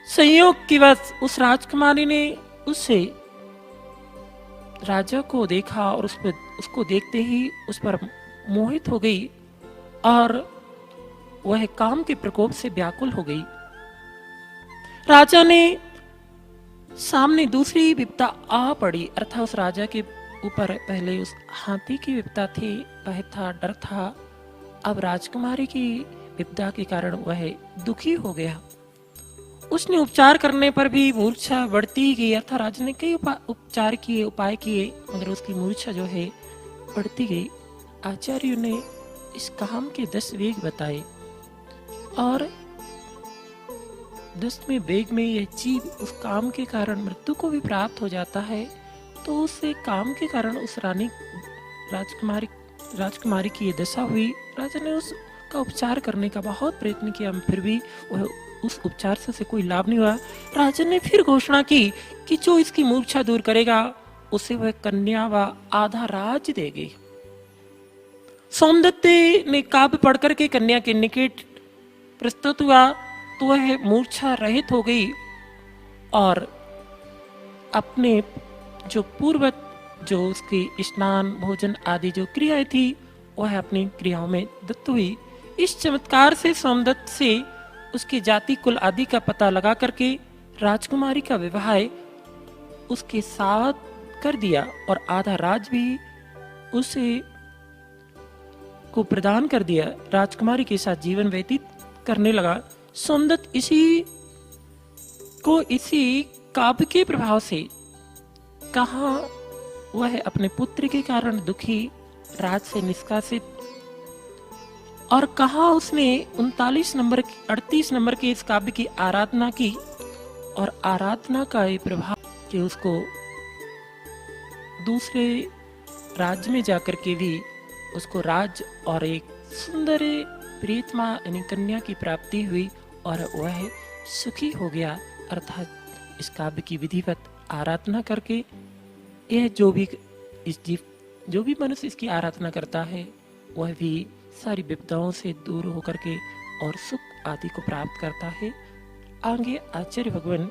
संयोग की वश उस राजकुमारी ने उससे राजा को देखा और उसको देखते ही उस पर मोहित हो गई और वह काम के प्रकोप से व्याकुल हो गई। राजा ने सामने दूसरी विपदा आ पड़ी, अर्थात उस राजा के ऊपर पहले उस हाथी की विपदा थी, वह था डर था। अब राजकुमारी की विपदा के कारण वह दुखी हो गया। उसने उपचार करने पर भी मूर्छा बढ़ती गई, अर्थात राजा ने कई उपचार किए, उपाय किए, मगर उसकी मूर्छा जो है बढ़ती गई। आचार्यों ने इस काम के 10 वेग बताए और 10वें वेग में यह जीव उस काम के कारण मृत्यु को भी प्राप्त हो जाता है। तो उस काम के कारण उस राजकुमारी की ये दशा हुई। राजा ने उसका उपचार करने का बहुत प्रयत्न किया, फिर भी वह उस उपचार से कोई लाभ नहीं हुआ। राजा ने फिर घोषणा की कि जो इसकी मूर्छा दूर करेगा उसे वह कन्या व आधा राज्य देगी। सोमदत्त ने काव्य पढ़कर के कन्या के निकट प्रस्तुत हुआ तो वह मूर्छा रहित हो गई और अपने जो पूर्वत जो उसकी स्नान भोजन आदि जो क्रियाएं थी वह अपनी क्रियाओं में दत्त हुई। इस चमत्कार से सोमदत्त से उसकी जाति कुल आदि का पता लगा करके राजकुमारी का विवाह उसके साथ कर दिया और आधा राज भी उसे को प्रदान कर दिया। राजकुमारी के साथ जीवन व्यतीत करने लगा। सोमदत्त इसी काव्य के प्रभाव से कहा वह अपने पुत्र के कारण दुखी, राज से निष्कासित, और कहा उसने 38 नंबर के इस काव्य की आराधना की और आराधना का ये प्रभाव कि उसको दूसरे राज्य में जाकर के भी उसको राज और एक सुंदर प्रीतमा यानी कन्या की प्राप्ति हुई और वह सुखी हो गया। अर्थात इस काव्य की विधिवत आराधना करके यह जो भी मनुष्य इसकी आराधना करता है वह भी सारी विपदाओं से दूर होकर के और सुख आदि को प्राप्त करता है। आगे आचार्य भगवान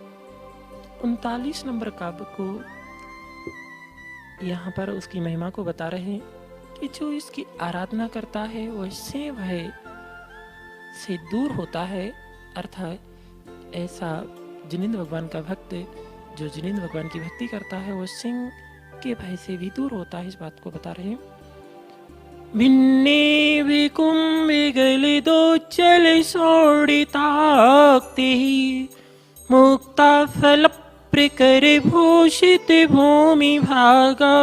39 नंबर काव्य को यहाँ पर उसकी महिमा को बता रहे हैं कि जो इसकी आराधना करता है वह से दूर होता है। अर्थात ऐसा जिनेंद्र भगवान का भक्त जो जिनेंद्र भगवान की भक्ति करता है वह सिंह के भय से भी दूर होता है। इस बात को बता रहे हैं। भिन्ने विकुंभे गले दो चले सोड़िताक्ते ही मुक्ता फल प्रकर भूषित भूमि भागा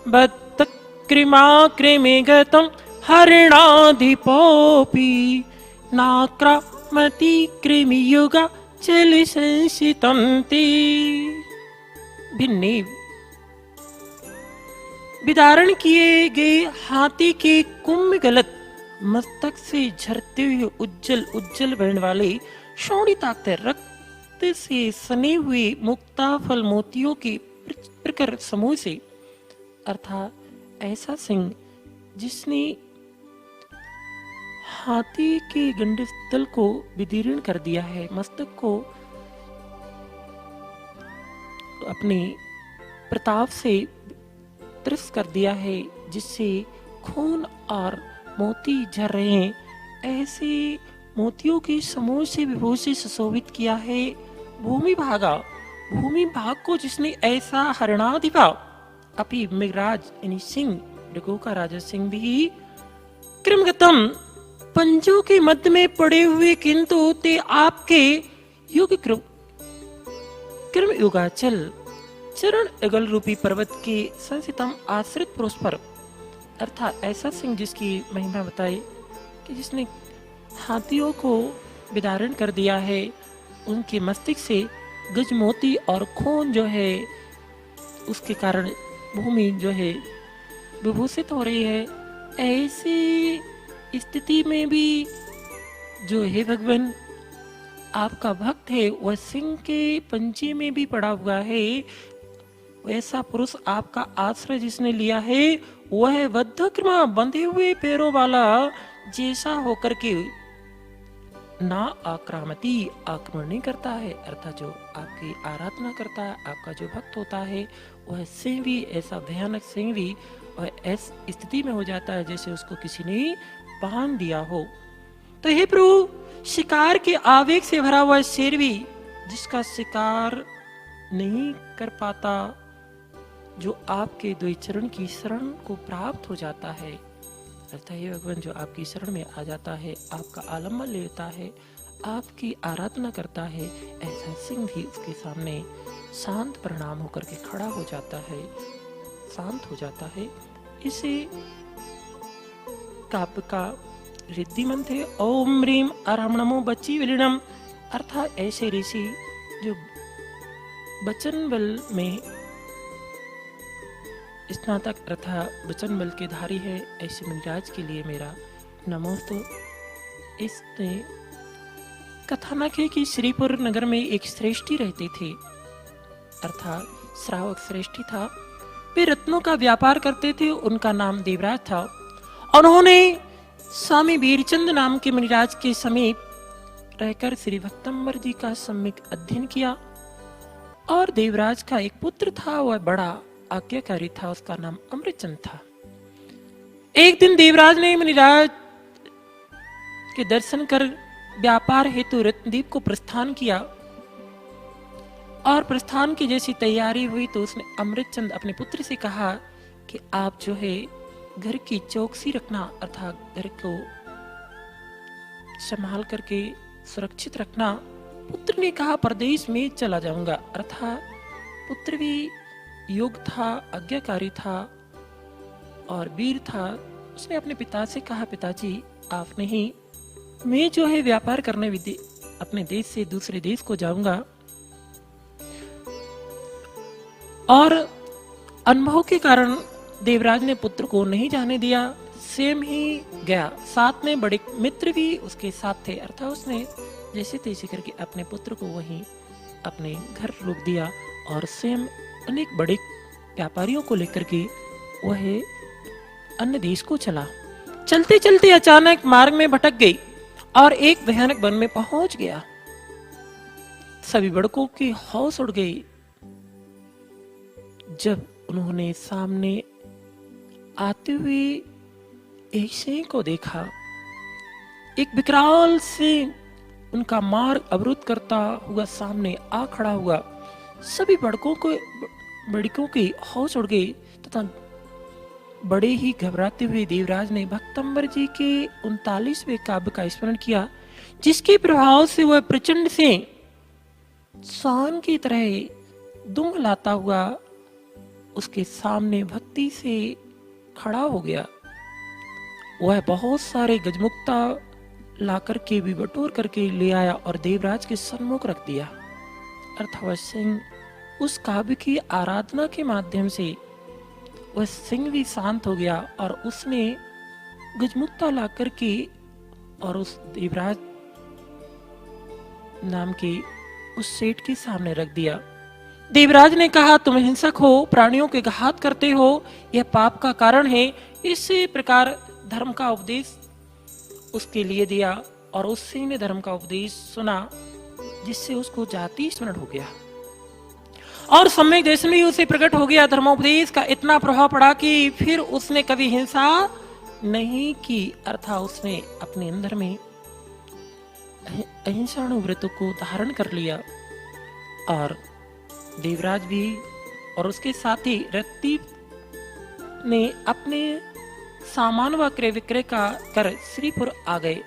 बत्त कृमाकृमे गतम हरणाधिपोपि नाक्रामति कृमि युगा चल संसितंते। भिन्ने विदारण किए गए हाथी के कुंभ गलत मस्तक से झरते हुए उज्जल वर्ण वाले शोणिताक्त रक्त से सने हुए मुक्ता फल मोतियों के प्रकर समूह से, अर्थात ऐसा सिंह जिसने हाथी के गंडस्थल को विदीर्ण कर दिया है, मस्तक को अपने प्रताप से त्रस्त कर दिया है, जिससे खून और मोती झर रहे हैं, ऐसे मोतियों के समूह से विभूषित सुशोभित किया है। भूमि भाग को जिसने ऐसा हरणाधिपा अपि मृगराज यानी सिंह, मृगों का राजा सिंह भी कृमगतम पंजों के मध्य में पड़े हुए किंतु ते आपके युग कृम युगाचल चरण अगल रूपी पर्वत के संसितम आश्रित पुरुष पर, अर्थात ऐसा सिंह जिसकी महिमा बताई कि जिसने हाथियों को विदारण कर दिया है, उनके मस्तिष्क से गजमोती और खून जो है उसके कारण भूमि जो है विभूषित हो रही है। ऐसी स्थिति में भी जो है भगवान आपका भक्त है वह सिंह के पंजे में भी पड़ा हुआ है। वैसा पुरुष आपका आश्रय जिसने लिया है वह बद्धकृमा बंधे हुए पैरों वाला जैसा होकर के ना आक्रामती, आक्रमण नहीं करता है, अर्थात जो आपकी आराधना करता है, आपका जो भक्त होता है, वह सिंह भी ऐसा भयानक सिंह भी वह ऐसी स्थिति में हो जाता है जैसे उसको किसी ने बांध दिया हो। तो हे प्रभु, शिकार के आवेग से भरा हुआ शेर भी जिसका शिकार नहीं कर पाता, जो आपके दो चरण की शरण को प्राप्त हो जाता है, अर्थात हे भगवान जो आपकी शरण में आ जाता है, आपका आलम्बन लेता है, आपकी आराधना करता है, ऐसा सिंह भी उसके सामने शांत प्रणाम होकर के खड़ा हो जाता है, शांत हो जाता है। इसे काव्य का रिद्धि मंत्र है ओम ह्रीम अरहम नमो बच्ची विलीनम, अर्थात ऐसे ऋषि जो वचन बल में स्नातक अर्थात वचन बल के धारी है, ऐसे मुनिराज के लिए मेरा नमोस्तु। इसने कथानक है कि श्रीपुर नगर में एक श्रेष्ठी रहते थे, अर्थात श्रावक श्रेष्ठी था। वे रत्नों का व्यापार करते थे, उनका नाम देवराज था। उन्होंने स्वामी वीरचंद नाम के मुनिराज के समीप रहकर श्री भक्तम्बर जी का सम्यक अध्ययन किया। और देवराज का एक पुत्र था, वह बड़ा आज्ञाकारी था, उसका नाम अमृतचंद था। एक दिन देवराज ने मुनिराज के दर्शन कर व्यापार हेतु रत्नदीप को प्रस्थान किया। और प्रस्थान की जैसी तैयारी हुई तो उसने अमृतचंद अपने पुत्र से कहा कि आप जो है घर की चौकसी रखना, अर्थात घर को संभाल करके सुरक्षित रखना। पुत्र ने कहा परदेश में चला जाऊंगा, अर्थात पुत्र भी योग्य था, आज्ञाकारी था और वीर था। उसने अपने पिता से कहा पिताजी आप नहीं, मैं जो है व्यापार करने अपने देश से दूसरे देश को जाऊंगा। और अनुभव के कारण देवराज ने पुत्र को नहीं जाने दिया, स्वयं ही गया। साथ में बड़े मित्र भी उसके साथ थे, अर्थात उसने जैसे तैसे करके अपने पुत्र को वहीं अपने घर रोक दिया और स्वयं अनेक बड़े व्यापारियों को लेकर के वह अन्य देश को चला। चलते चलते अचानक मार्ग में भटक गई और एक भयानक वन में पहुंच गया। सभी बड़कों की होश उड़ गई जब उन्होंने सामने आते हुए एक सिंह को देखा। एक विकराल सिंह उनका मार्ग अवरुद्ध करता हुआ सामने आ खड़ा हुआ। सभी बड़कों की होश उड़ गई तथा बड़े ही घबराते हुए देवराज ने भक्तम्बर जी के 39वें काव्य का स्मरण किया, जिसके प्रभाव से वह प्रचंड से स्वान की तरह दुम लाता हुआ उसके सामने भक्ति से खड़ा हो गया। वह बहुत सारे गजमुक्ता लाकर के भी बटोर करके ले आया और देवराज के सन्मुख रख दिया। अर्थात सिंह उस काव्य की आराधना के माध्यम से वह सिंह भी शांत हो गया और उसने गजमुक्ता लाकर के और उस देवराज नाम के उस सेठ के सामने रख दिया। देवराज ने कहा तुम हिंसक हो, प्राणियों के घात करते हो, यह पाप का कारण है। इसी प्रकार धर्म का उपदेश उसके लिए दिया और उस सिंह ने धर्म का उपदेश सुना, जिससे उसको जाति स्मरण हो गया और सम्यक दर्शन भी उसे प्रकट हो गया। धर्मोपदेश का इतना प्रभाव पड़ा कि फिर उसने कभी हिंसा नहीं की, अर्थात उसने अपने अंदर में अहिंसा व्रत को धारण कर लिया। और देवराज भी और उसके साथी रत्ती ने अपने सामान व क्रय विक्रय का कर श्रीपुर आ गए।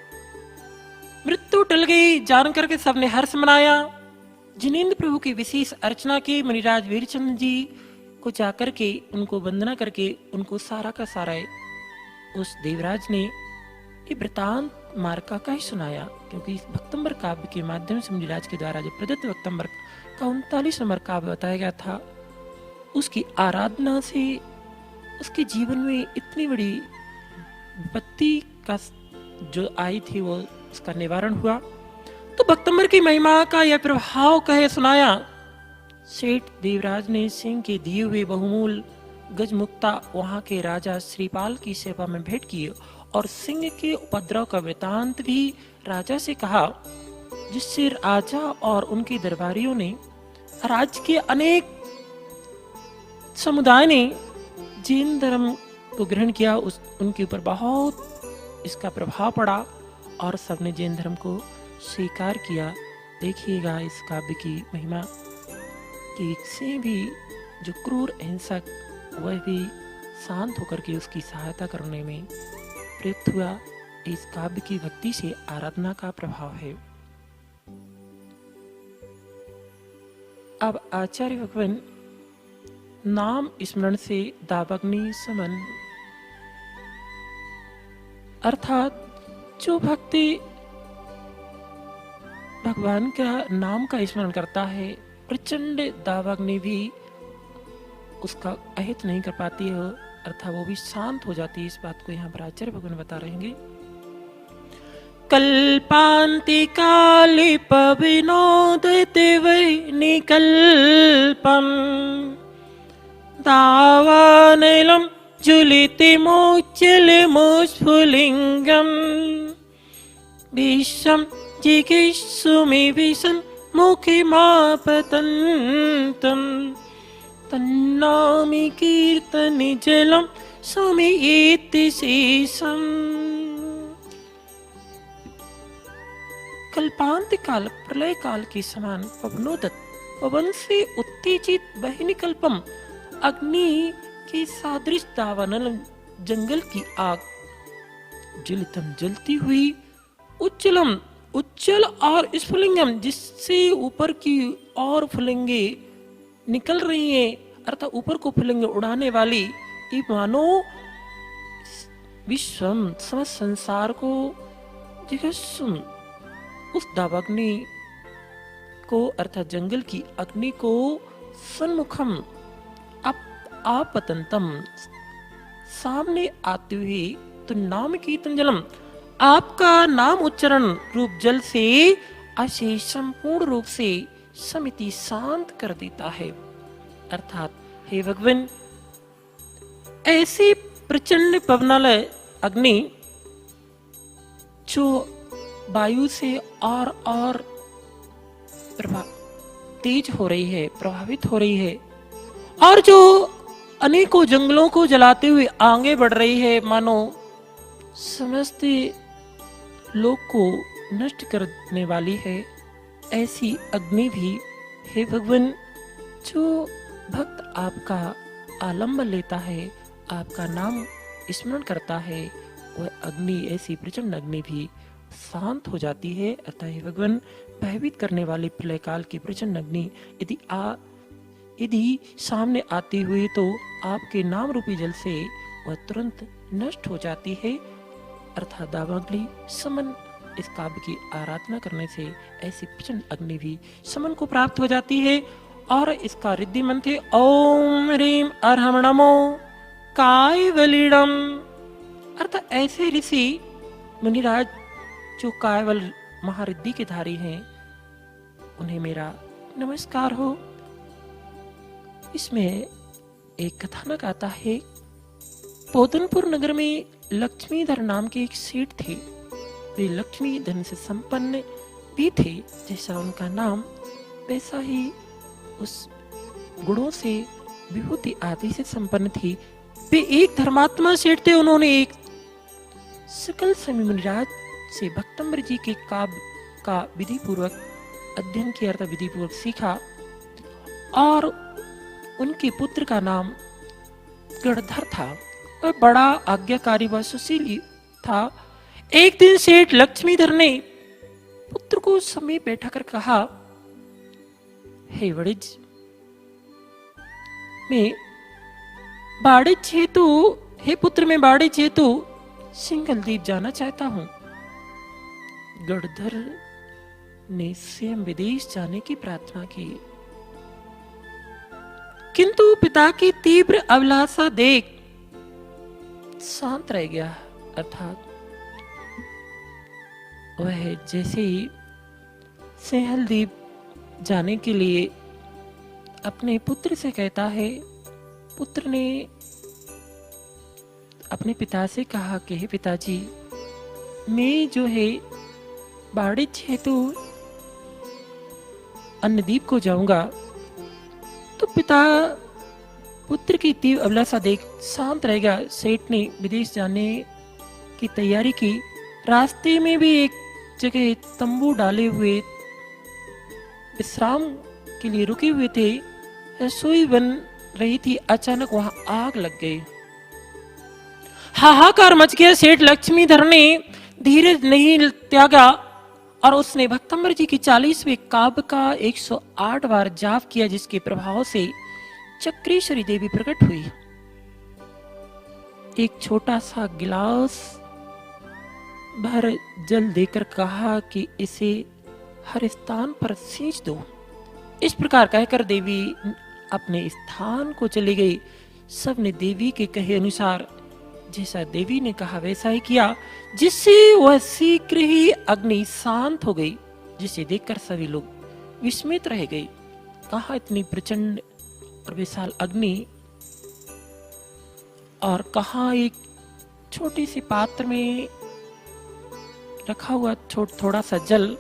मृत्यु टल गई जान करके सबने हर्ष मनाया। जिनेंद्र प्रभु की विशेष अर्चना की मुनिराज वीरचंद जी को जाकर के उनको वंदना करके उनको सारा का सारा उस देवराज ने ये वृतांत मार्का का ही सुनाया, क्योंकि इस भक्तम्बर काव्य के माध्यम से मुनिराज के द्वारा जो प्रदत्त भक्तम्बर का 39 नंबर काव्य बताया गया था, उसकी आराधना से उसके जीवन में इतनी बड़ी विपत्ति का जो आई थी वो उसका निवारण हुआ। तो भक्तम्बर की महिमा का यह प्रभाव कहे सुनाया। सेठ देवराज ने सिंह के दिए हुए बहुमूल गजमुक्ता वहां के राजा श्रीपाल की सेवा में भेंट किए और सिंह के उपद्रव का वृतांत भी राजा से कहा, जिससे राजा और उनके दरबारियों ने, राज्य के अनेक समुदाय ने जैन धर्म को ग्रहण किया। उनके ऊपर बहुत इसका प्रभाव पड़ा और सबने जैन धर्म को स्वीकार किया। देखिएगा इस काव्य की महिमा कि से भी जो क्रूर हिंसक, वह भी शांत होकर के उसकी सहायता करने में प्रयुक्त हुआ। इस काव्य की भक्ति से आराधना का प्रभाव है। अब आचार्य भगवान नाम स्मरण से दावाग्नि समन, अर्थात जो भक्ति भगवान का नाम का स्मरण करता है, प्रचंड दावाग्नि भी उसका अहित नहीं कर पाती है, अर्थात वो भी शांत हो जाती है। इस बात को यहाँ पर आचार्य भगवान बता रहे हैं। कल्पान्ति काले पविनोदते वै निकल्पम दावानलम जुलिति मोचलमुस्फुलिंगम विश्वम जिगीषुमि विशन मुखे मापतन्तं तन्नामि कीर्तनि जलम समेति शेषम। कल्पांत काल, प्रलय काल के समान पवनोदत, पवन से उत्तेजित वह निकल्पम, अग्नि के सादृश दावानल, जंगल की आग, जलितम जलती हुई, उच्चलम उच्चल और स्फुलिंगम जिससे ऊपर की और फुलेंगे निकल रही हैं, अर्थात ऊपर को फुलेंगे उड़ाने वाली, ये मानो विश्वम समस्त संसार को जिगीषुम, उस दावाग्नि को अर्थात जंगल की अग्नि को सन्मुखम आपतंतम सामने आते हुए, तो नाम कीर्तन जलम, आपका नाम उच्चारण रूप जल से अशेषम पूर्ण रूप से समिति शांत कर देता है। अर्थात हे भगवान, ऐसी प्रचंड पवनालय अग्नि जो वायु से और तेज हो रही है, प्रभावित हो रही है, और जो अनेकों जंगलों को जलाते हुए आगे बढ़ रही है, मानो समस्त लोक को नष्ट करने वाली है, ऐसी अग्नि भी हे भगवान, जो भक्त आपका आलंबन लेता है, आपका नाम स्मरण करता है, वह अग्नि, ऐसी प्रचंड अग्नि भी शांत हो जाती है। अतः हे भगवान, भयभीत करने वाली प्रलय काल की प्रचंड अग्नि यदि सामने आती हुई तो आपके नाम रूपी जल से वह तुरंत नष्ट हो जाती है। अर्थात दावाग्नि समन, इस काव्य की आराधना करने से ऐसी प्रचंड अग्नि भी समन को प्राप्त हो जाती है। और इसका रिद्धि मंत्र है ओम ह्रीम अर्हम नमो कायवलिडम, अर्थात ऐसे ऋषि मुनिराज जो कायवल महारिद्धि के धारी हैं, उन्हें मेरा नमस्कार हो। इसमें एक कथानक आता है। पोतनपुर नगर में लक्ष्मीधर नाम के एक सेठ थे। वे लक्ष्मी धन से संपन्न भी थे, जैसा उनका नाम वैसा ही उस गुणों से, विभूति आदि से संपन्न थी। वे एक धर्मात्मा सेठ थे। उन्होंने एक सकल समय मुनिराज से भक्तम्बर जी के काव्य का विधि पूर्वक अध्ययन किया, अर्थात विधि पूर्वक सीखा, और उनके पुत्र का नाम गणधर था और बड़ा आज्ञाकारी व सुशील था। एक दिन सेठ लक्ष्मीधर ने पुत्र को समीप बैठा कर कहा, हे वड़िज, मैं बाड़िज हेतु, हे पुत्र, मैं बाड़िज हेतु सिंघलदीप जाना चाहता हूं। गणधर ने स्वयं विदेश जाने की प्रार्थना की, किंतु पिता की तीव्र अभिलाषा देख शांत रह गया। अर्थात वह जैसे ही सिंहलदीप जाने के लिए अपने पुत्र से कहता है, पुत्र ने अपने पिता से कहा कि हे पिताजी, मैं जो है वाणिज्य हेतु अन्नदीप को जाऊंगा, तो पिता पुत्र की तीव्र अभिलाषा देख शांत रहेगा। सेठ ने विदेश जाने की तैयारी की। रास्ते में भी एक जगह तंबू डाले हुए विश्राम के लिए रुके हुए थे। रसोई बन रही थी, अचानक वहां आग लग गई। हाहाकार मच गया। सेठ लक्ष्मीधर ने धीरज नहीं त्यागा और उसने भक्तंबर जी की 40वें काव्य का 108 बार जाप किया, जिसके प्रभाव से चक्रेश्वरी देवी प्रकट हुई। एक छोटा सा गिलास भर जल देकर कहा कि इसे हर स्थान पर सींच दो। इस प्रकार कहकर देवी अपने स्थान को चली गई। सबने देवी के कहे अनुसार जैसा देवी ने कहा वैसा ही किया, जिससे वह शीघ्र ही अग्नि शांत हो गई, जिसे देखकर सभी लोग विस्मित रह गए। कहा इतनी प्रचंड और विशाल अग्नि, और कहा एक छोटे से पात्र में रखा हुआ थोड़ा सा जल।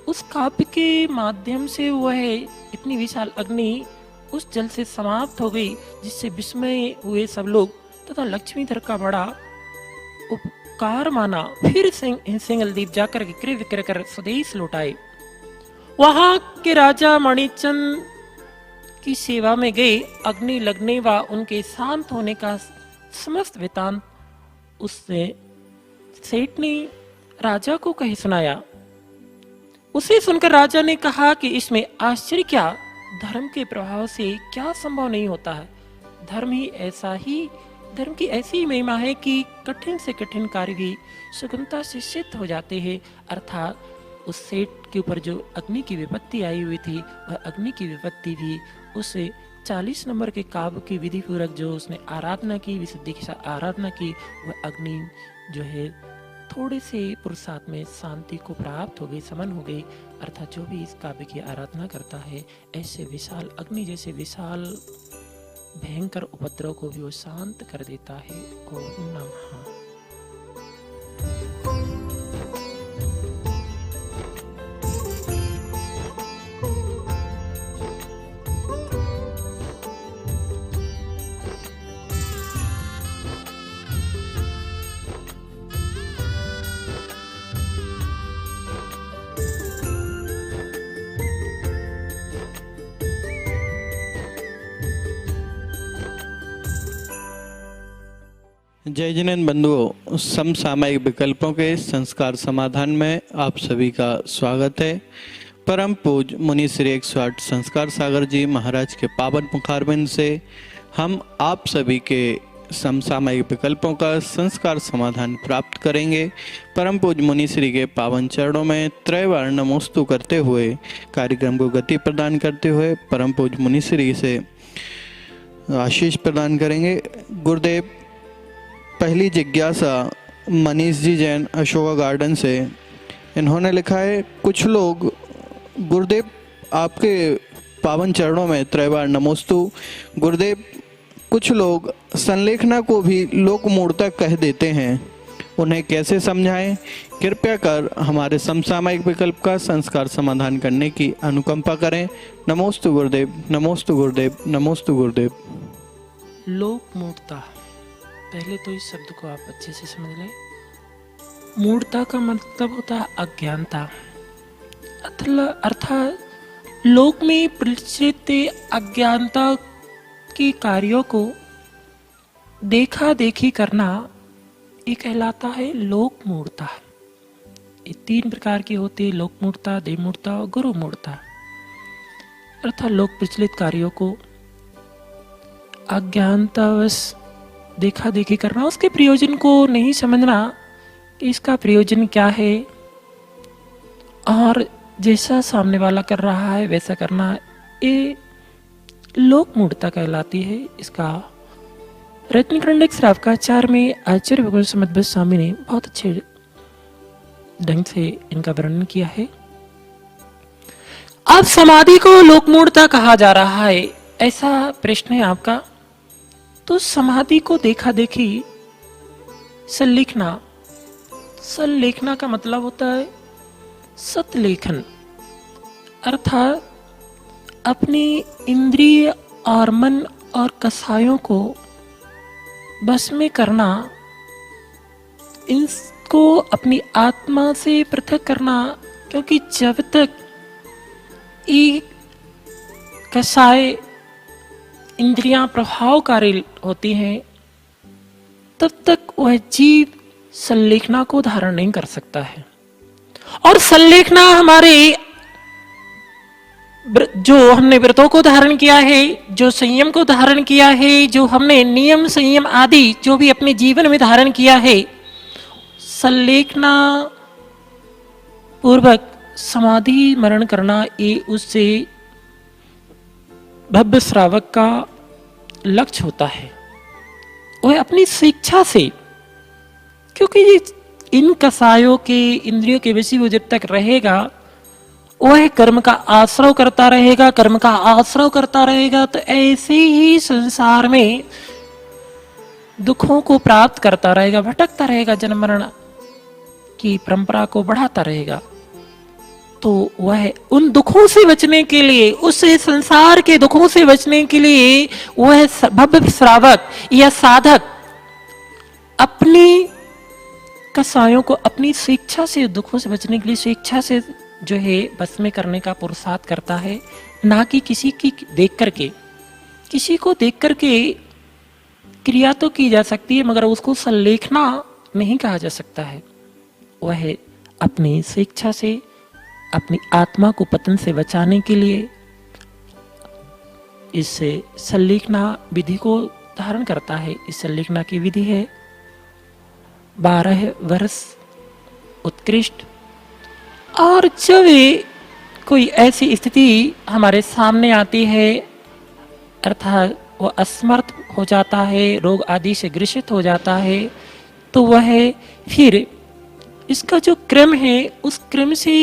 उस काव्य के माध्यम से वह इतनी विशाल अग्नि उस जल से समाप्त हो गई, जिससे विस्मय हुए सब लोग तथा लक्ष्मीधर का बड़ा उपकार माना। फिर सिंगलदीप जाकर क्रय विक्रय कर स्वदेश लौटाए। वहां के राजा मणिचंद की सेवा में गए। अग्नि लगने व उनके शांत होने का समस्त वृतांत उसने सेठ ने राजा को कहे सुनाया। उसे सुनकर राजा ने कहा कि इसमें आश्चर्य क्या, धर्म के प्रभाव से क्या संभव नहीं होता है। धर्म की ऐसी महिमा है कि कठिन से कठिन कार्य भी सुगमता से सिद्ध हो जाते हैं। अर्थात उस सेठ के ऊपर जो अग्नि की विपत्ति आई हुई थी, वह अग्नि की विपत्ति भी उसे 40 नंबर के काव्य की विधि पूर्वक जो उसने आराधना की, विशुद्धि के साथ आराधना की, वह अग्नि जो है थोड़े से पुरुषार्थ में शांति को प्राप्त हो गई, समन हो गई। अर्थात जो भी इस काव्य की आराधना करता है, ऐसे विशाल अग्नि जैसे विशाल भयंकर उपद्रव को भी वो शांत कर देता है। ओम नमः। जय जिनेन्द्र बंधुओं, समसामयिक विकल्पों के संस्कार समाधान में आप सभी का स्वागत है। परम पूज मुनि श्री 108 संस्कार सागर जी महाराज के पावन मुखारबिंद से हम आप सभी के समसामयिक विकल्पों का संस्कार समाधान प्राप्त करेंगे। परम पूज मुनि श्री के पावन चरणों में त्रैवार नमोस्तु करते हुए कार्यक्रम को गति प्रदान करते हुए परम पूज मुनि श्री से आशीष प्रदान करेंगे। गुरुदेव, पहली जिज्ञासा मनीष जी जैन अशोका गार्डन से, इन्होंने लिखा है, कुछ लोग गुरुदेव आपके पावन चरणों में त्रैवार नमोस्तु। गुरुदेव, कुछ लोग संलेखना को भी लोक मूर्ता कह देते हैं, उन्हें कैसे समझाएं? कृपया कर हमारे समसामयिक विकल्प का संस्कार समाधान करने की अनुकंपा करें। नमोस्तु गुरुदेव, नमोस्तु गुरुदेव, नमोस्तु गुरुदेव। लोक मूर्ता, पहले तो इस शब्द को आप अच्छे से समझ लें। मूर्ता का मतलब होता है अज्ञानता। अर्थात लोक में प्रचलित अज्ञानता के कार्यों को देखा देखी करना, ये कहलाता है लोक मूर्ता। ये 3 प्रकार की होती है, लोक मूर्ता, देव मूर्ता और गुरु मूर्ता। अर्थात लोक प्रचलित कार्यों को अज्ञानतावश देखा देखी करना, उसके प्रयोजन को नहीं समझना कि इसका प्रयोजन क्या है, और जैसा सामने वाला कर रहा है वैसा करना, ये लोक मूर्ता कहलाती है। इसका रत्नकंडक श्रावकाचार में आचार्य भगवान समद्भक्त स्वामी ने बहुत अच्छे ढंग से इनका वर्णन किया है। अब समाधि को लोक मूर्ता कहा जा रहा है, ऐसा प्रश्न है आपका। तो समाधि को देखा देखी संलेखना का मतलब होता है सतलेखन अर्थात अपनी इंद्रिय और मन और कसायों को बस में करना, इनको अपनी आत्मा से पृथक करना। क्योंकि जब तक ये कसाय इंद्रियां प्रभावकारी होती हैं तब तक वह जीव संलेखना को धारण नहीं कर सकता है। और संलेखना हमारे जो हमने व्रतों को धारण किया है, जो संयम को धारण किया है, जो हमने नियम संयम आदि जो भी अपने जीवन में धारण किया है, संलेखना पूर्वक समाधि मरण करना ये उससे भव्य श्रावक का लक्ष्य होता है। वह अपनी शिक्षा से, क्योंकि इन कसायों के इंद्रियों के विषय वो जब तक रहेगा वह कर्म का आश्रय करता रहेगा, कर्म का आश्रय करता रहेगा, तो ऐसे ही संसार में दुखों को प्राप्त करता रहेगा, भटकता रहेगा, जन्म मरण की परंपरा को बढ़ाता रहेगा। तो वह उन दुखों से बचने के लिए, उस संसार के दुखों से बचने के लिए वह भव्य श्रावक या साधक अपनी कसायों को अपनी शिक्षा से दुखों से बचने के लिए शिक्षा से जो है बस में करने का पुरुषार्थ करता है, ना कि किसी की देख करके। किसी को देख करके क्रिया तो की जा सकती है मगर उसको संलेखना नहीं कहा जा सकता है। वह अपनी शिक्षा से अपनी आत्मा को पतन से बचाने के लिए इस संलेखना विधि को धारण करता है। इस संलेखना की विधि है 12 वर्ष उत्कृष्ट। और जब कोई ऐसी स्थिति हमारे सामने आती है, अर्थात वो असमर्थ हो जाता है, रोग आदि से ग्रसित हो जाता है, तो वह फिर इसका जो क्रम है उस क्रम से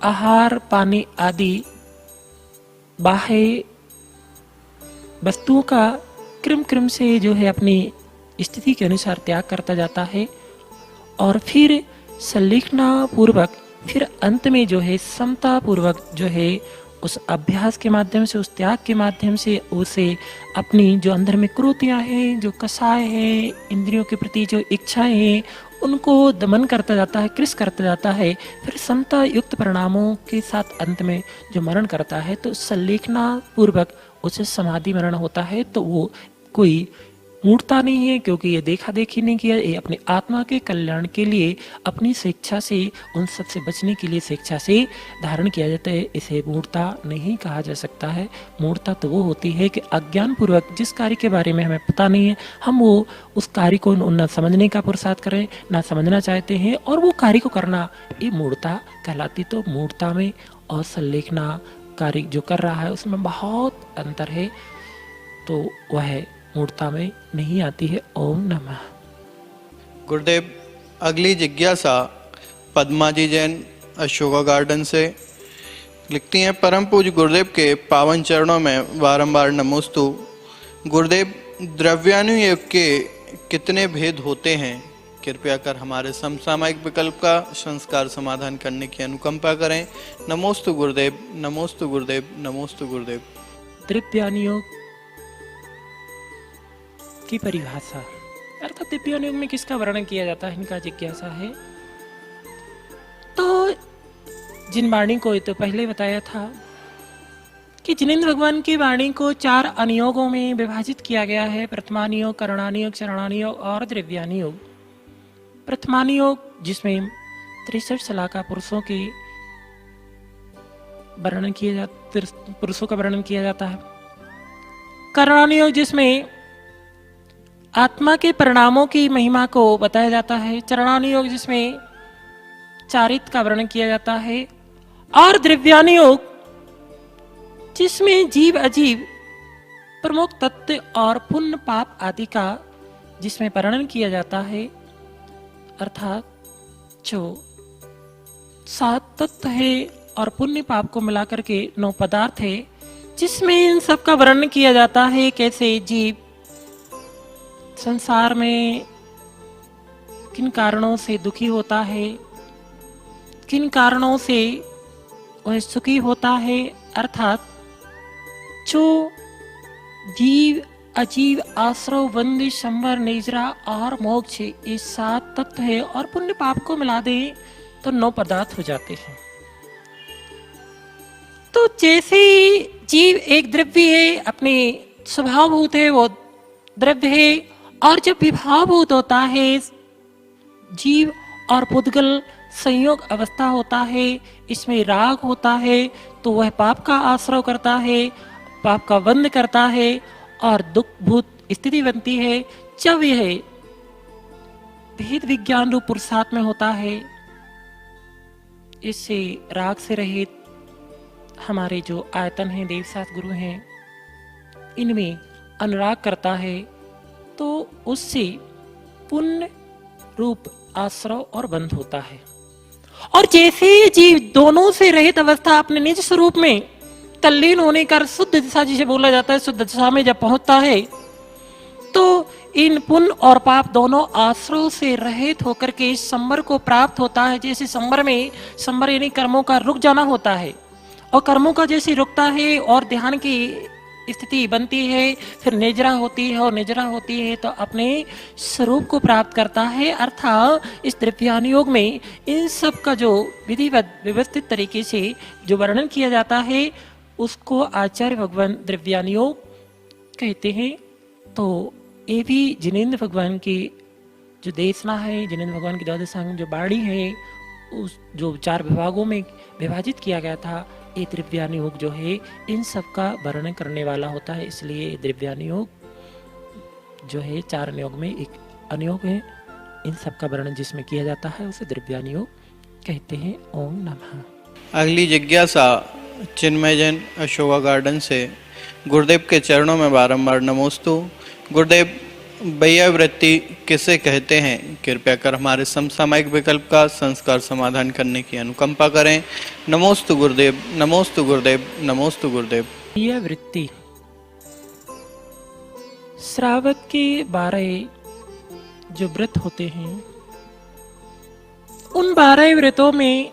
आहार पानी आदि बाह्य वस्तुओं का क्रम से जो है अपनी स्थिति के अनुसार त्याग करता जाता है। और फिर संलेखना पूर्वक फिर अंत में जो है समता पूर्वक जो है उस अभ्यास के माध्यम से, उस त्याग के माध्यम से उसे अपनी जो अंदर में क्रोधियां हैं, जो कसाय है, इंद्रियों के प्रति जो इच्छाएं हैं, उनको दमन करता जाता है, कृष करता जाता है। फिर समता युक्त परिणामों के साथ अंत में जो मरण करता है, तो संलेखना पूर्वक उसे समाधि मरण होता है। तो वो कोई मूर्ता नहीं है, क्योंकि ये देखा देखी नहीं किया, ये अपने आत्मा के कल्याण के लिए अपनी शिक्षा से उन सब से बचने के लिए शिक्षा से धारण किया जाता है। इसे मूर्ता नहीं कहा जा सकता है। मूर्ता तो वो होती है कि अज्ञान पूर्वक जिस कार्य के बारे में हमें पता नहीं है, हम वो उस कार्य को न समझने का पुरुषार्थ करें, ना समझना चाहते हैं और वो कार्य को करना, ये मूर्ता कहलाती। तो मूर्ता में और संलेखना कार्य जो कर रहा है उसमें बहुत अंतर है, तो वह मूर्ता में नहीं आती है। ओम नमः। गुरुदेव, अगली जिज्ञासा पद्मा जी जैन अशोका गार्डन से लिखती हैं, परम पूज्य गुरुदेव के पावन चरणों में बारंबार नमोस्तु। गुरुदेव, द्रव्यानुयोग के कितने भेद होते हैं? कृपया कर हमारे समसामयिक विकल्प का संस्कार समाधान करने की अनुकंपा करें। नमोस्तु गुरुदेव, नमोस्तु गुरुदेव, नमोस्तु गुरुदेव। द्रव्यानुयोग की परिभाषा अर्थात दिव्यानुयोग में किसका वर्णन किया जाता है, इनका जिज्ञासा है। तो जिन वाणी को तो पहले बताया था कि जिनेंद्र भगवान की वाणी को 4 अनुयोगों में विभाजित किया गया है, प्रथमानुयोग, करणानुयोग, चरणानुयोग और द्रव्यानुयोग। प्रथमानुयोग जिसमें 63 शलाका पुरुषों के वर्णन किया पुरुषों का वर्णन किया जाता है। करणानुयोग जिसमें आत्मा के परिणामों की महिमा को बताया जाता है। चरणानुयोग जिसमें चारित्र का वर्णन किया जाता है। और द्रव्यानुयोग जिसमें जीव अजीव प्रमुख तत्व और पुण्य पाप आदि का जिसमें वर्णन किया जाता है। अर्थात जो 7 तत्व है और पुण्य पाप को मिलाकर के 9 पदार्थ है, जिसमें इन सब का वर्णन किया जाता है। कैसे जीव संसार में किन कारणों से दुखी होता है, किन कारणों से वह सुखी होता है, अर्थात जो जीव अजीव आश्रव बंदी संवर निजरा और मोक्ष ये 7 तत्व है और पुण्य पाप को मिला दे तो 9 पदार्थ हो जाते हैं। तो जैसे जीव एक द्रव्य है, अपने स्वभावभूत है वो द्रव्य है, और जब विभावभूत होता है जीव और पुद्गल संयोग अवस्था होता है, इसमें राग होता है तो वह पाप का आश्रय करता है, पाप का बंध करता है और दुख भूत स्थिति बनती है। जब यह भेद विज्ञान रूप पुरुषार्थ में होता है, इससे राग से रहित हमारे जो आयतन हैं, देवशास्त्र गुरु हैं, इनमें अनुराग करता है तो उससे पुण्य रूप आश्रय और बंध होता है। और जैसे जीव दोनों से रहित अवस्था अपने निज स्वरूप में तल्लीन होने कर शुद्ध दिशा जिसे बोला जाता है, शुद्ध दिशा में जब पहुंचता है तो इन पुण्य और पाप दोनों आश्रयों से रहित होकर के इस संवर को प्राप्त होता है। जैसे संवर यानी कर्मों का रुक जाना होता है, और कर्मों का जैसे रुकता है और ध्यान की स्थिति बनती है, फिर निजरा होती है, और निजरा होती है तो अपने स्वरूप को प्राप्त करता है। अर्थात इस द्रव्यान योग में इन सब का जो विधिवत व्यवस्थित तरीके से जो वर्णन किया जाता है उसको आचार्य भगवान द्रव्यान योग कहते हैं। तो ये भी जिनेंद्र भगवान की जो देशना है, जिनेंद्र भगवान की द्वादशांग जो बाणी है, उस जो 4 विभागों में विभाजित किया गया था, ये द्रव्यान योग जो है इन सब का वर्णन करने वाला होता है। इसलिए द्रव्यान योग जो है 4 अनुयोग में एक अनुयोग है, इन सब का वर्णन जिसमें किया जाता है उसे द्रव्यान योग कहते हैं। ओम नमः। अगली जिज्ञासा चिन्मय जैन अशोका गार्डन से। गुरुदेव के चरणों में बारंबार नमोस्तु। गुरुदेव, वैयावृत्ति किसे कहते हैं? कृपया कर हमारे समसामयिक विकल्प का संस्कार समाधान करने की अनुकंपा करें। नमोस्तु गुरुदेव, नमोस्तु गुरुदेव, नमोस्तु गुरुदेव। वैयावृत्ति श्रावक के 12 जो व्रत होते हैं, उन 12 व्रतों में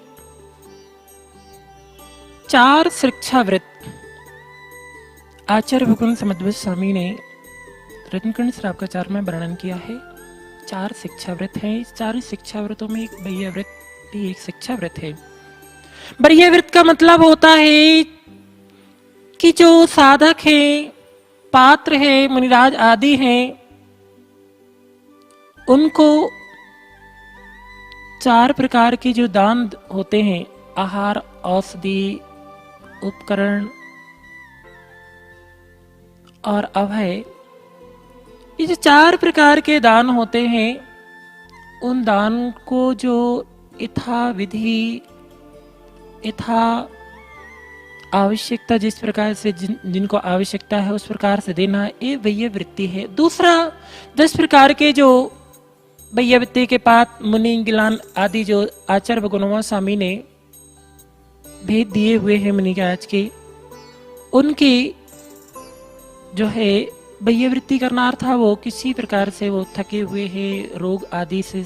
4 शिक्षा व्रत आचार्य भगवान समद्वैत स्वामी ने रत्नकर्ण श्रावकाचार्य में वर्णन किया है। 4 शिक्षा व्रत हैं। इस 4 शिक्षा व्रतों में एक वैयाव्रत भी एक शिक्षा व्रत है। वैयाव्रत का मतलब होता है कि जो साधक है, पात्र है, मुनिराज आदि हैं, उनको 4 प्रकार के जो दान होते हैं, आहार, औषधि, उपकरण और अभय, ये जो 4 प्रकार के दान होते हैं, उन दान को जो यथा विधि, यथा आवश्यकता, जिस प्रकार से जिनको आवश्यकता है उस प्रकार से देना, ये वैयावृत्ति है। दूसरा 10 प्रकार के जो वैयावृत्ति के पाठ मुनि गिलान आदि जो आचार्य भगवान स्वामी ने भेद दिए हुए हैं मुनिराज के, उनकी जो है वैयावृत्ति करना अर्थ वो किसी प्रकार से वो थके हुए हैं, रोग आदि से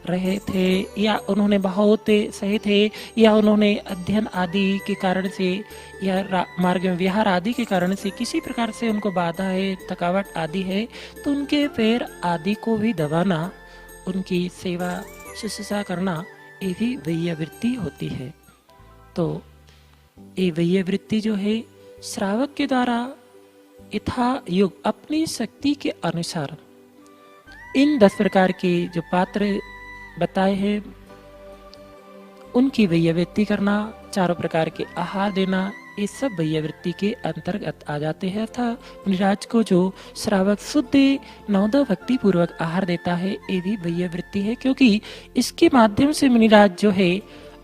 रहे थे, या उन्होंने बहुत सहे थे, या उन्होंने अध्ययन आदि के कारण से या मार्ग में विहार आदि के कारण से किसी प्रकार से उनको बाधा है, थकावट आदि है, तो उनके पैर आदि को भी दबाना, उनकी सेवा शुश्रूषा करना, ये भी वैयावृत्ति होती है। तो ये वैयावृत्ति जो है श्रावक के द्वारा यथा युग अपनी शक्ति के अनुसार इन 10 प्रकार के जो पात्र बताए हैं उनकी वैयावृत्ति करना, 4 प्रकार के आहार देना, ये सब वैयावृत्ति के अंतर्गत आ जाते हैं। अर्थात मुनिराज को जो श्रावक शुद्ध नवदा भक्ति पूर्वक आहार देता है, ये भी वैयावृत्ति है, क्योंकि इसके माध्यम से मुनिराज जो है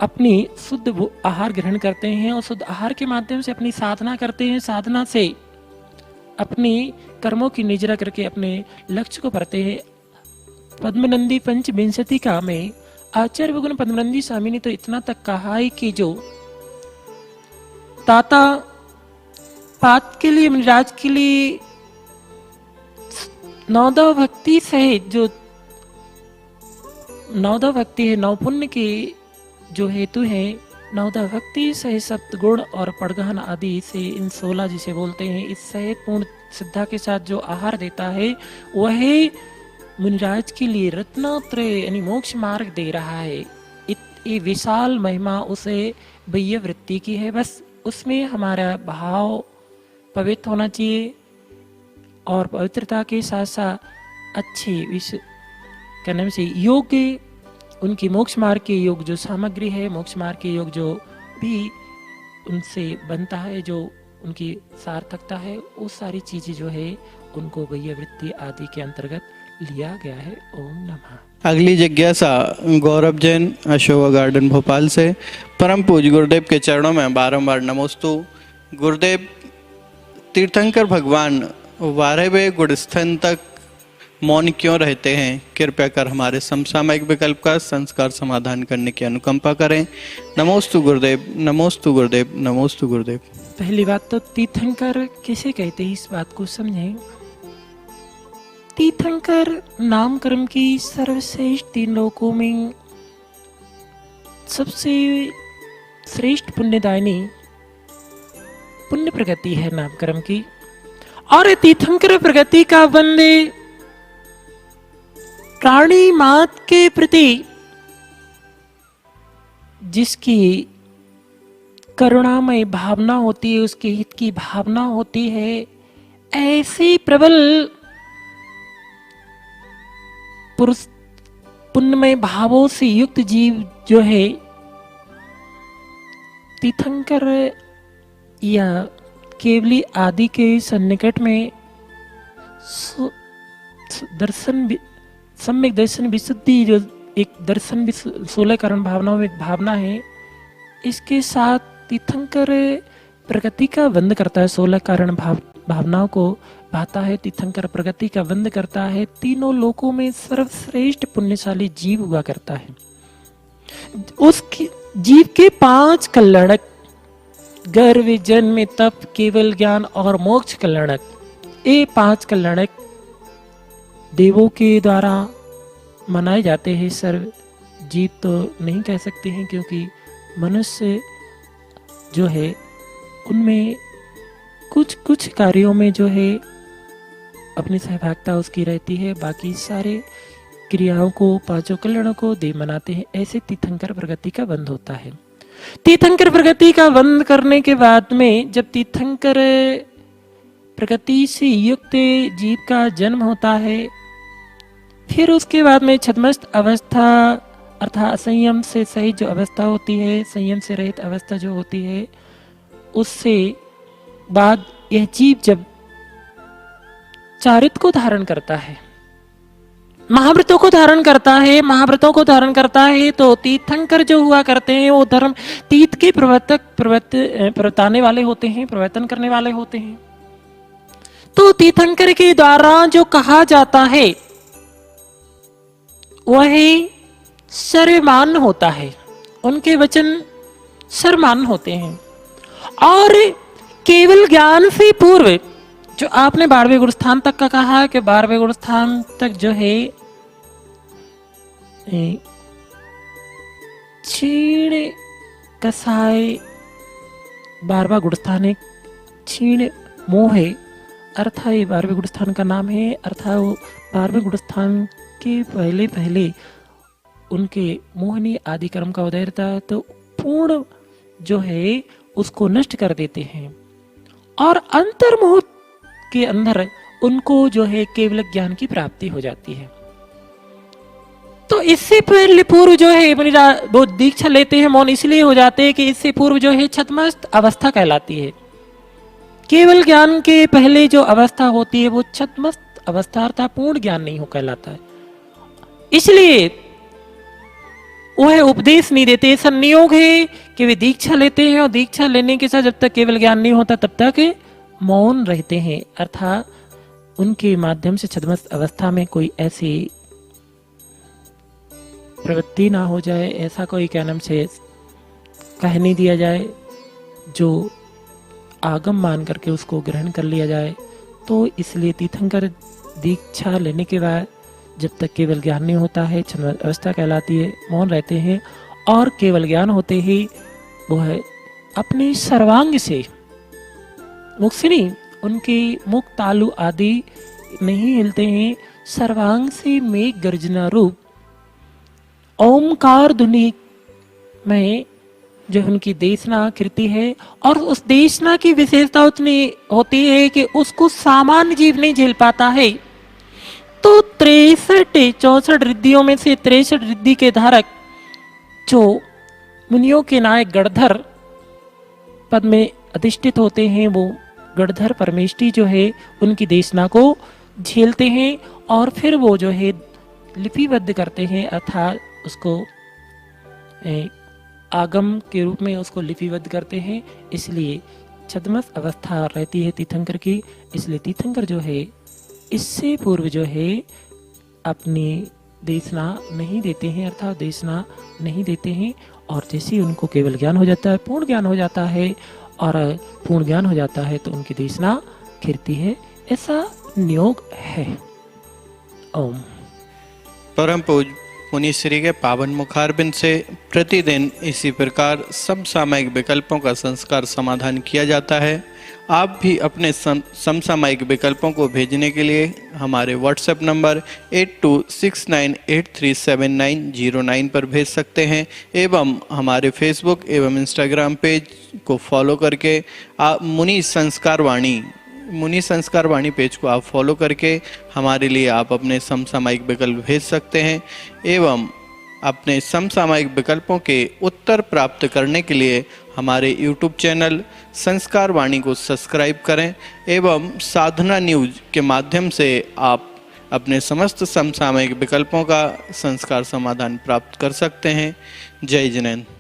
अपनी शुद्ध आहार ग्रहण करते हैं और शुद्ध आहार के माध्यम से अपनी साधना करते हैं। साधना से अपनी कर्मों की निजरा करके अपने लक्ष्य को भरते हैं। पद्मनंदी पंचविंशतिका में आचार्य भगवान पद्मनंदी स्वामी ने तो इतना तक कहा है कि जो ताता पात के लिए, मुनिराज के लिए नवदा भक्ति सहित जो नवदा भक्ति है, 9 पुण्य के जो हेतु है नवदा भक्ति सह सप्तगुण और पड़गहन आदि से इन 16 जिसे बोलते हैं इस सहित पूर्ण सिद्धा के साथ जो आहार देता है वह मुनिराज के लिए रत्नत्रय यानी मोक्ष मार्ग दे रहा है। ये विशाल महिमा उसे बाह्य वृत्ति की है, बस उसमें हमारा भाव पवित्र होना चाहिए और पवित्रता के साथ साथ अच्छे क्या नाम से योग्य उनकी मोक्ष मार्ग के योग जो सामग्री है, मोक्ष मार्ग के योग जो भी उनसे बनता है, जो उनकी सार्थकता है, वो सारी चीजें जो है उनको बाह्य वृत्ति आदि के अंतर्गत लिया गया है। ओम नमः। अगली जिज्ञासा गौरव जैन, अशोका गार्डन भोपाल से। परम पूज्य गुरुदेव के चरणों में बारंबार नमोस्तु। गुरुदेव, तीर्थंकर भगवान 12वें गुणस्थान तक मौन क्यों रहते हैं? कृपया कर हमारे समसामयिक विकल्प का संस्कार समाधान करने की अनुकंपा करें। नमोस्तु गुरुदेव, नमोस्तु गुरुदेव, नमोस्तु गुरुदेव। पहली बात तो तीर्थंकर किसे कहते हैं इस बात को समझें। तीर्थंकर नामकरण की सर्वश्रेष्ठ 3 लोकों में सबसे श्रेष्ठ पुण्यदायिनी पुण्य प्रगति है नामकरण की। और तीर्थंकर प्रगति का बंदे प्राणी मात के प्रति जिसकी करुणामय भावना होती है, उसके हित की भावना होती है, ऐसे प्रबल पुरुष पुण्यमय भावों से युक्त जीव जो है तीर्थंकर या केवली आदि के सन्निकट में दर्शन सम्यक दर्शन विशुद्धि जो एक दर्शन 16 करण भावनाओं में एक भावना है, इसके साथ तीर्थंकर प्रगति का बंद करता है। 16 कारण भावनाओं को भाता है। तीर्थंकर प्रगति का बंद करता है। तीनों लोकों में सर्वश्रेष्ठ पुण्यशाली जीव हुआ करता है। उसकी जीव के 5 कल्याणक गर्भ जन्म तप केवल ज्ञान और मोक्ष कल्याणक, ये 5 कल्याणक देवों के द्वारा मनाए जाते हैं। सर्व जीव तो नहीं कह सकते हैं क्योंकि मनुष्य जो है उनमें कुछ कुछ कार्यों में जो है अपनी सहभागिता उसकी रहती है, बाकी सारे क्रियाओं को 5 कल्याणों को देव मनाते हैं। ऐसे तीर्थंकर प्रगति का बंद होता है। तीर्थंकर प्रगति का बंद करने के बाद में जब तीर्थंकर प्रगति से युक्त जीव का जन्म होता है, फिर उसके बाद में छद्मस्त अवस्था अर्थात असंयम से सहित जो अवस्था होती है, संयम से रहित अवस्था जो होती है, उससे बाद यह जीव जब चारित्र को धारण करता है, महाव्रतों को धारण करता है, महाव्रतों को धारण करता है, तो तीर्थंकर जो हुआ करते हैं वो धर्म तीर्थ के प्रवर्ताने वाले होते हैं, प्रवर्तन करने वाले होते हैं। तो तीर्थंकर के द्वारा जो कहा जाता है वह सर्वमान्य होता है, उनके वचन सर्वमान्य होते हैं। और केवल ज्ञान से पूर्व जो आपने 12वें गुणस्थान तक का कहा कि 12वें गुणस्थान तक जो है क्षीण कसाय 12वां गुणस्थान है, क्षीण मोह है, अर्थात ये 12वें गुणस्थान का नाम है। अर्थात वो 12वें गुणस्थान के पहले उनके मोहनी आदि कर्म का उदय रहता है, तो पूर्ण जो है उसको नष्ट कर देते हैं और अंतर्मोह के अंदर उनको जो है केवल ज्ञान की प्राप्ति हो जाती है। तो इससे पहले पूर्व जो है वो दीक्षा लेते हैं, मौन इसलिए हो जाते हैं कि इससे पूर्व जो है छद्मस्त अवस्था कहलाती है। केवल ज्ञान के पहले जो अवस्था होती है वो छद्मस्त अवस्था अर्थात पूर्ण ज्ञान नहीं हो कहलाता है, इसलिए वह उपदेश नहीं देते। संयोग है कि वे दीक्षा लेते हैं और दीक्षा लेने के साथ जब तक केवल ज्ञान नहीं होता तब तक मौन रहते हैं, अर्थात उनके माध्यम से छद्मस्त अवस्था में कोई ऐसी प्रवृत्ति ना हो जाए, ऐसा कोई क्या नाम से कह नहीं दिया जाए जो आगम मान करके उसको ग्रहण कर लिया जाए। तो इसलिए तीर्थंकर दीक्षा लेने के बाद जब तक केवल ज्ञान नहीं होता है छद्मस्त अवस्था कहलाती है, मौन रहते हैं और केवल ज्ञान होते ही वो है अपने सर्वांग से मुक्सिनी उनके मुख तालु आदि नहीं हिलते हैं, सर्वांग से मेघ गर्जना रूप ओमकार ध्वनि में जो उनकी देशना कृति है। और उस देशना की विशेषता उतनी होती है कि उसको सामान्य जीव नहीं झेल पाता है। तो 64 रिद्धियों में से 63 रिद्धि के धारक जो मुनियों के नायक गणधर पद में अधिष्ठित होते हैं, वो गणधर परमेष्टि जो है उनकी देशना को झेलते हैं और फिर वो जो है लिपिबद्ध करते हैं, अर्थात उसको आगम के रूप में उसको लिपिबद्ध करते हैं। इसलिए छद्मस अवस्था रहती है तीर्थंकर की, इसलिए तीर्थंकर जो है इससे पूर्व जो है अपनी देशना नहीं देते हैं, अर्थात देशना नहीं देते हैं। और जैसे ही उनको केवल ज्ञान हो जाता है, पूर्ण ज्ञान हो जाता है और पूर्ण ज्ञान हो जाता है तो उनकी देशना खिरती है, ऐसा नियोग है। ओम। परम पूज मुनि श्री के पावन मुखारबिंद से प्रतिदिन इसी प्रकार सब सामयिक विकल्पों का संस्कार समाधान किया जाता है। आप भी अपने समसामयिक विकल्पों को भेजने के लिए हमारे व्हाट्सएप नंबर 8269837909 पर भेज सकते हैं एवं हमारे फेसबुक एवं इंस्टाग्राम पेज को फॉलो करके आप मुनि संस्कार वाणी पेज को आप फॉलो करके हमारे लिए आप अपने समसामयिक विकल्प भेज सकते हैं एवं अपने समसामयिक विकल्पों के उत्तर प्राप्त करने के लिए हमारे यूट्यूब चैनल संस्कार वाणी को सब्सक्राइब करें एवं साधना न्यूज के माध्यम से आप अपने समस्त समसामयिक विकल्पों का संस्कार समाधान प्राप्त कर सकते हैं। जय जिनेंद्र।